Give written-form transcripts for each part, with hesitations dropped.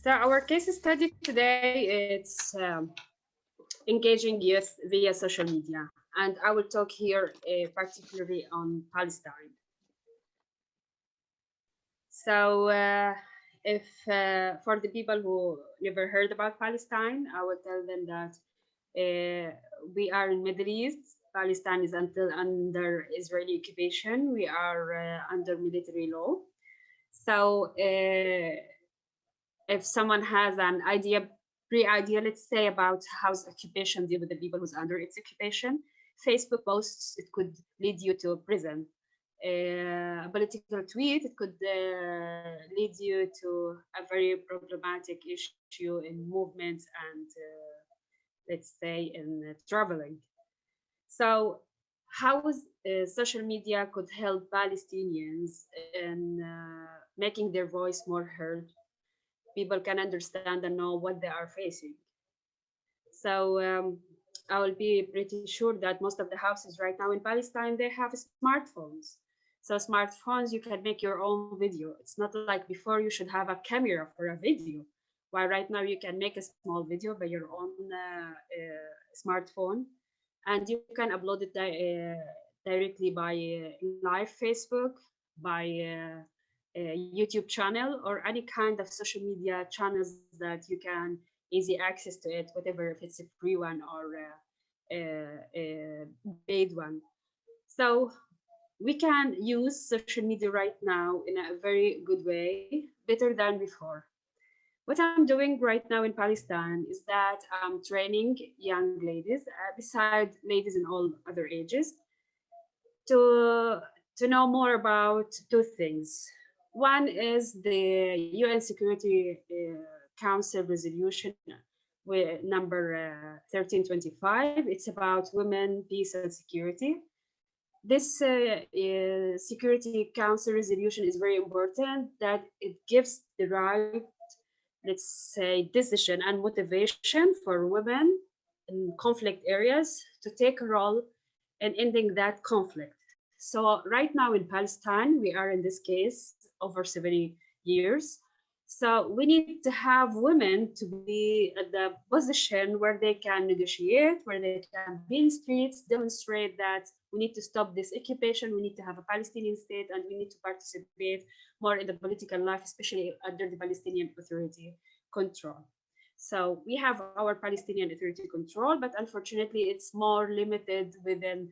So our case study today it's engaging youth via social media, and I will talk here particularly on Palestine. So if for the people who never heard about Palestine, I will tell them that we are in Middle East. Palestine is until under Israeli occupation. We are under military law. So if someone has an idea, pre-idea, let's say, about how's occupation deal with the people who's under its occupation, Facebook posts, it could lead you to prison. A political tweet, it could lead you to a very problematic issue in movements and, let's say, in traveling. So, how social media could help Palestinians in making their voice more heard? People can understand and know what they are facing. So I will be pretty sure that most of the houses right now in Palestine they have smartphones. So smartphones, you can make your own video. It's not like before you should have a camera for a video. While right now you can make a small video by your own smartphone, and you can upload it directly by live Facebook, by YouTube channel, or any kind of social media channels that you can easy access to it, whatever if it's a free one or a paid one. So we can use social media right now in a very good way, better than before. What I'm doing right now in Palestine is that I'm training young ladies, beside ladies in all other ages, to to know more about two things. One is the UN Security Council resolution number 1325. It's about women, peace, and security. This Security Council resolution is very important that it gives the right, let's say, decision and motivation for women in conflict areas to take a role in ending that conflict. So right now in Palestine, we are in this case over 70 years. So we need to have women to be at the position where they can negotiate, where they can be in streets, demonstrate that we need to stop this occupation, we need to have a Palestinian state, and we need to participate more in the political life, especially under the Palestinian Authority control. So we have our Palestinian Authority control, but unfortunately, it's more limited within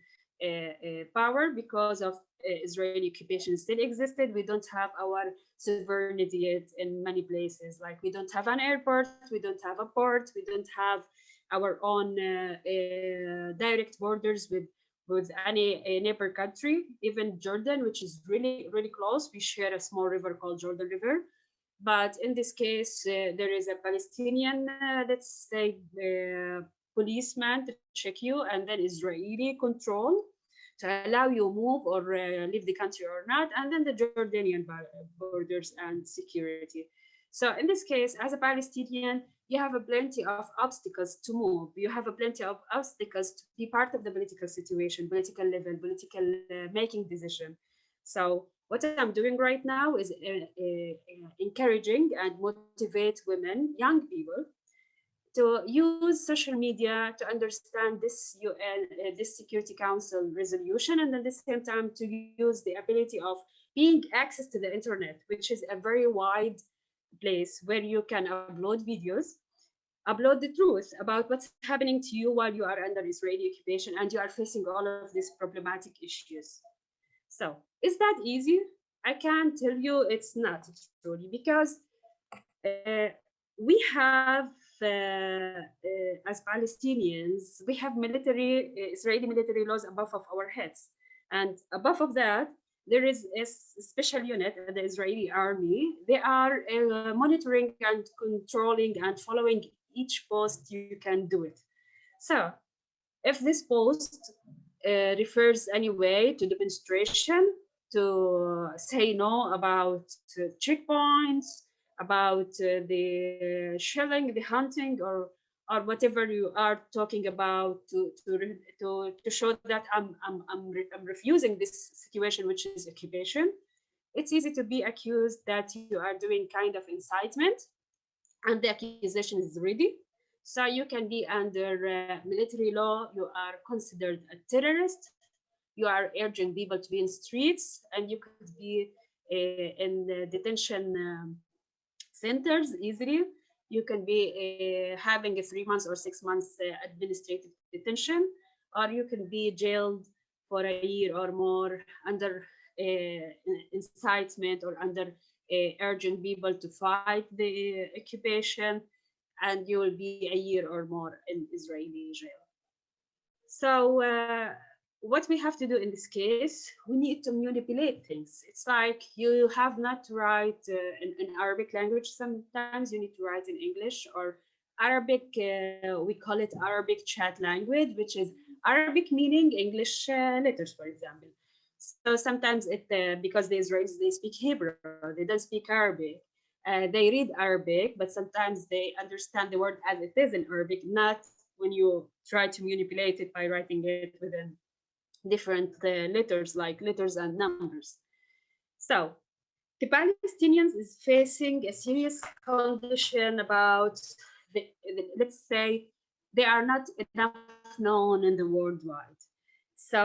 power because of Israeli occupation still existed. We don't have our sovereignty yet in many places. Like we don't have an airport, we don't have a port, we don't have our own direct borders with any neighbor country, even Jordan, which is really close. We share a small river called Jordan River, but in this case, there is a Palestinian, let's say, policeman to check you, and then Israeli control to allow you move or leave the country or not, and then the Jordanian borders and security. So in this case, as a Palestinian, you have a plenty of obstacles to move. You have a plenty of obstacles to be part of the political situation, political level, political making decision. So what I'm doing right now is encouraging and motivate women, young people, to use social media to understand this UN, this Security Council resolution, and at the same time to use the ability of being access to the internet, which is a very wide place where you can upload videos, upload the truth about what's happening to you while you are under Israeli occupation and you are facing all of these problematic issues. So, is that easy? I can tell you it's not truly, because uh, we have, as Palestinians, we have military, Israeli military laws above of our heads. And above of that, there is a special unit, the Israeli army. They are monitoring and controlling and following each post you can do it. So, if this post refers anyway to demonstration, to say no about checkpoints, about the shelling, the hunting, or whatever you are talking about, to show that I'm refusing this situation, which is occupation. It's easy to be accused that you are doing kind of incitement, and the accusation is ready. So you can be under military law, you are considered a terrorist, you are urging people to be in streets, and you could be in detention centers easily. You can be having a 3 months or 6 months administrative detention, or you can be jailed for a year or more under incitement or under urging people to fight the occupation, and you will be a year or more in Israeli jail. So, what we have to do in this case, we need to manipulate things. It's like you have not to write in Arabic language. Sometimes you need to write in English or Arabic. We call it Arabic chat language, which is Arabic meaning English letters, for example. So sometimes because the Israelis they speak Hebrew, they don't speak Arabic. They read Arabic, but sometimes they understand the word as it is in Arabic, not when you try to manipulate it by writing it within different letters like letters and numbers. So the Palestinians is facing a serious condition about let's say they are not enough known in the worldwide. So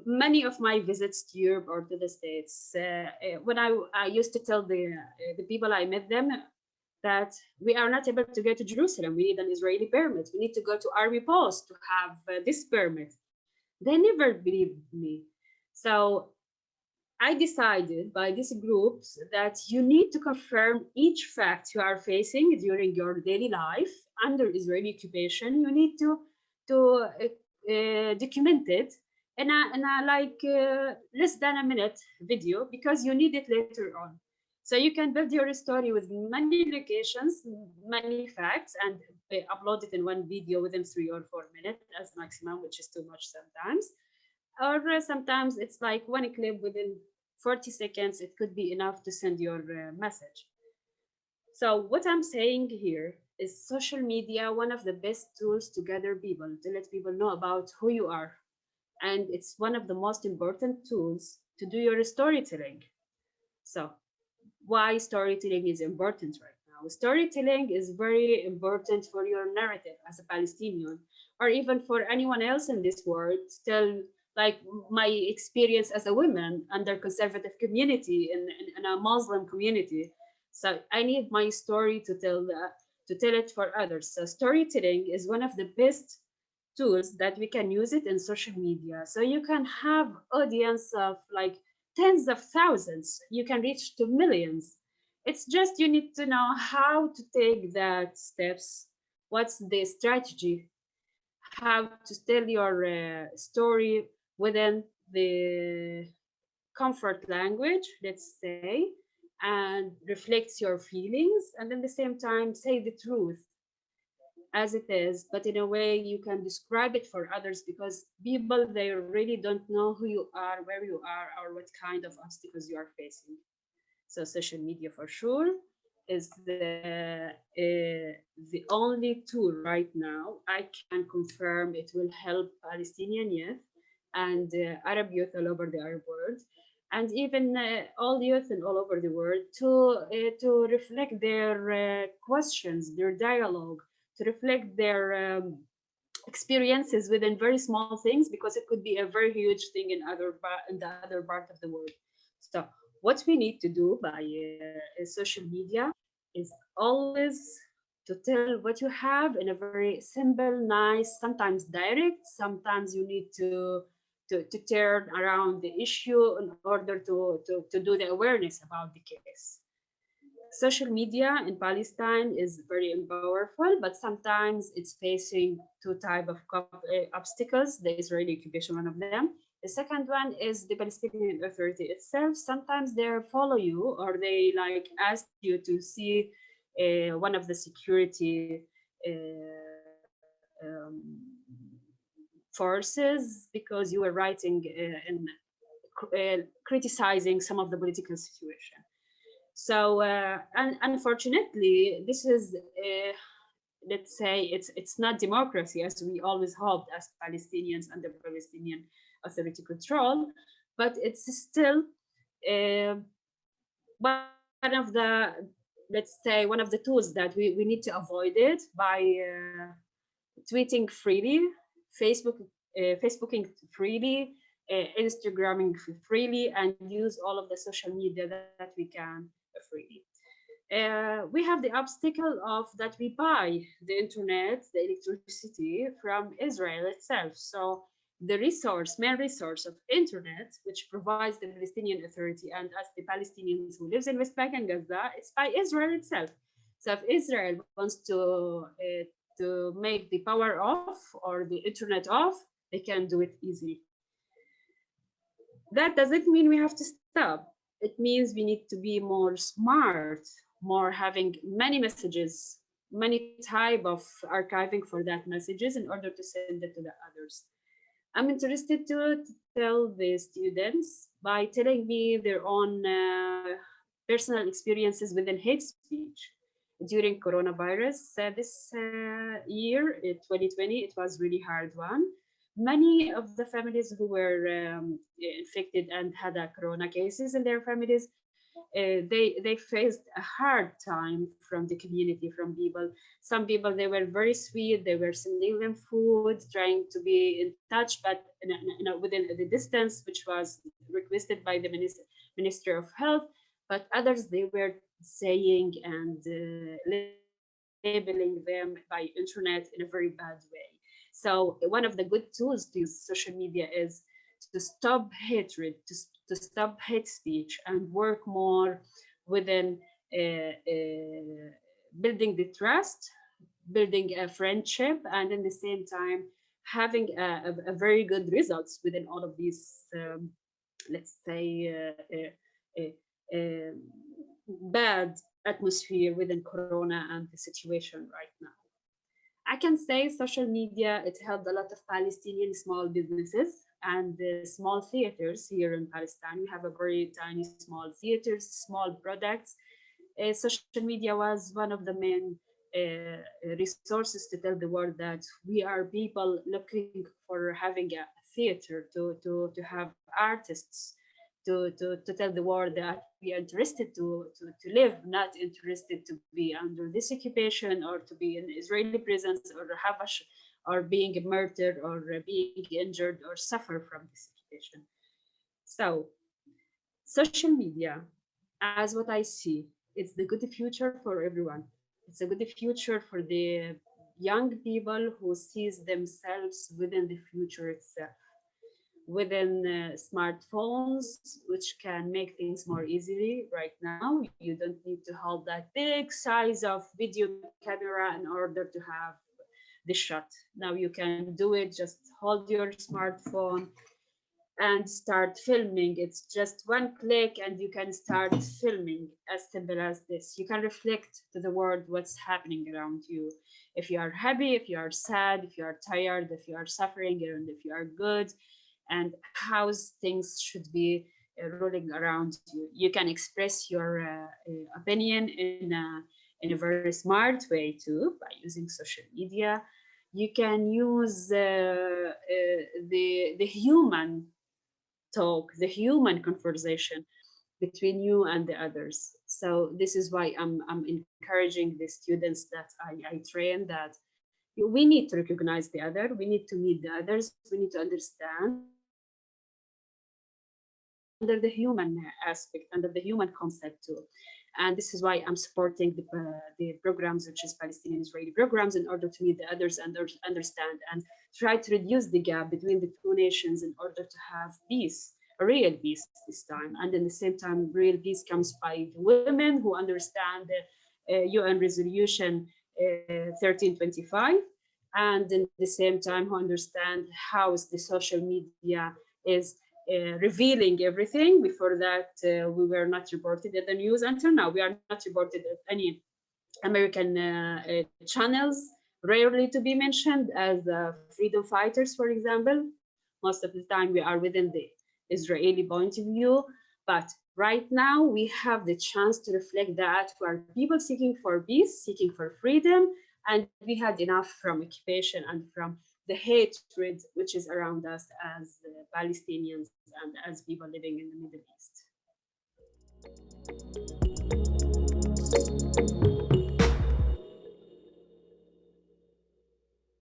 many of my visits to Europe or to the States, when I used to tell the people I met them that we are not able to go to Jerusalem. We need an Israeli permit. We need to go to army post to have this permit. They never believed me. So I decided by these groups that you need to confirm each fact you are facing during your daily life under Israeli occupation. You need to document it in a like less than a minute video because you need it later on. So you can build your story with many locations, many facts, and upload it in one video within 3 or 4 minutes as maximum, which is too much sometimes. Or sometimes it's like one clip within 40 seconds, it could be enough to send your message. So what I'm saying here is social media, one of the best tools to gather people, to let people know about who you are. And it's one of the most important tools to do your storytelling. So why storytelling is important right now. Storytelling is very important for your narrative as a Palestinian, or even for anyone else in this world. Tell like my experience as a woman under conservative community in a Muslim community. So I need my story to tell it for others. So storytelling is one of the best tools that we can use it in social media. So you can have audience of like tens of thousands. You can reach to millions. It's just you need to know how to take that steps. What's the strategy? How to tell your story within the comfort language, let's say, and reflects your feelings, and at the same time say the truth as it is, but in a way you can describe it for others because people they really don't know who you are, where you are, or what kind of obstacles you are facing. So social media for sure is the only tool right now I can confirm it will help Palestinian youth and Arab youth all over the Arab world, and even all youth and all over the world to reflect their questions, their dialogue, to reflect their experiences within very small things because it could be a very huge thing in the other part of the world. So what we need to do by social media is always to tell what you have in a very simple, nice, sometimes direct, sometimes you need to turn around the issue in order to do the awareness about the case. Social media in Palestine is very powerful, but sometimes it's facing two type of obstacles. The Israeli occupation, one of them. The second one is the Palestinian Authority itself. Sometimes they follow you or they like ask you to see one of the security forces because you were writing and criticizing some of the political situation. So, and unfortunately, this is, let's say, it's not democracy as we always hoped as Palestinians under Palestinian Authority control, but it's still one of the let's say, one of the tools that we need to avoid it by tweeting freely, Facebook, Facebooking freely, Instagramming freely, and use all of the social media that we can freely. We have the obstacle of that we buy the internet, the electricity from Israel itself. So the main resource of internet, which provides the Palestinian Authority and us, the Palestinians who lives in West Bank and Gaza, it's by Israel itself. So if Israel wants to make the power off or the internet off, they can do it easily. That doesn't mean we have to stop. It means we need to be more smart, more having many messages, many type of archiving for that messages in order to send it to the others. I'm interested to tell the students by telling me their own personal experiences within hate speech during coronavirus. This year, 2020, it was really hard one. Many of the families who were infected and had a corona cases in their families, they faced a hard time from the community, from people. Some people, they were very sweet, they were sending them food, trying to be in touch, but within the distance which was requested by the minister of health. But others, they were saying and labeling them by internet in a very bad way. So one of the good tools to use social media is to stop hatred, to stop hate speech, and work more within building the trust, building a friendship, and in the same time having a very good results within all of these, let's say, bad atmosphere within Corona and the situation right now. I can say social media, it helped a lot of Palestinian small businesses and small theaters here in Palestine. We have a very tiny small theaters, small products. Social media was one of the main resources to tell the world that we are people looking for having a theater, to have artists, to tell the world that we are interested to live, not interested to be under this occupation or to be in Israeli prisons or or being murdered or being injured or suffer from this occupation. So social media, as what I see, it's the good future for everyone. It's a good future for the young people who sees themselves within the future itself, within smartphones, which can make things more easily. Right now, you don't need to hold that big size of video camera in order to have the shot. Now you can do it, just hold your smartphone and start filming. It's just one click and you can start filming, as simple as this. You can reflect to the world what's happening around you. If you are happy, if you are sad, if you are tired, if you are suffering, and if you are good, and how things should be rolling around you. You can express your opinion in a very smart way too by using social media. You can use the human talk, the human conversation between you and the others. So this is why I'm encouraging the students that I train that we need to recognize the other, we need to meet the others, we need to understand under the human aspect, under the human concept too. And this is why I'm supporting the programs, which is Palestinian Israeli programs, in order to meet the others and understand and try to reduce the gap between the two nations in order to have peace, a real peace this time. And in the same time, real peace comes by the women who understand the UN resolution 1325, and in the same time who understand how the social media is revealing everything. Before that, we were not reported at the news. Until now, we are not reported at any American channels, rarely to be mentioned as freedom fighters, for example. Most of the time, we are within the Israeli point of view. But right now, we have the chance to reflect that we are people seeking for peace, seeking for freedom, and we had enough from occupation and from the hatred which is around us as Palestinians and as people living in the Middle East.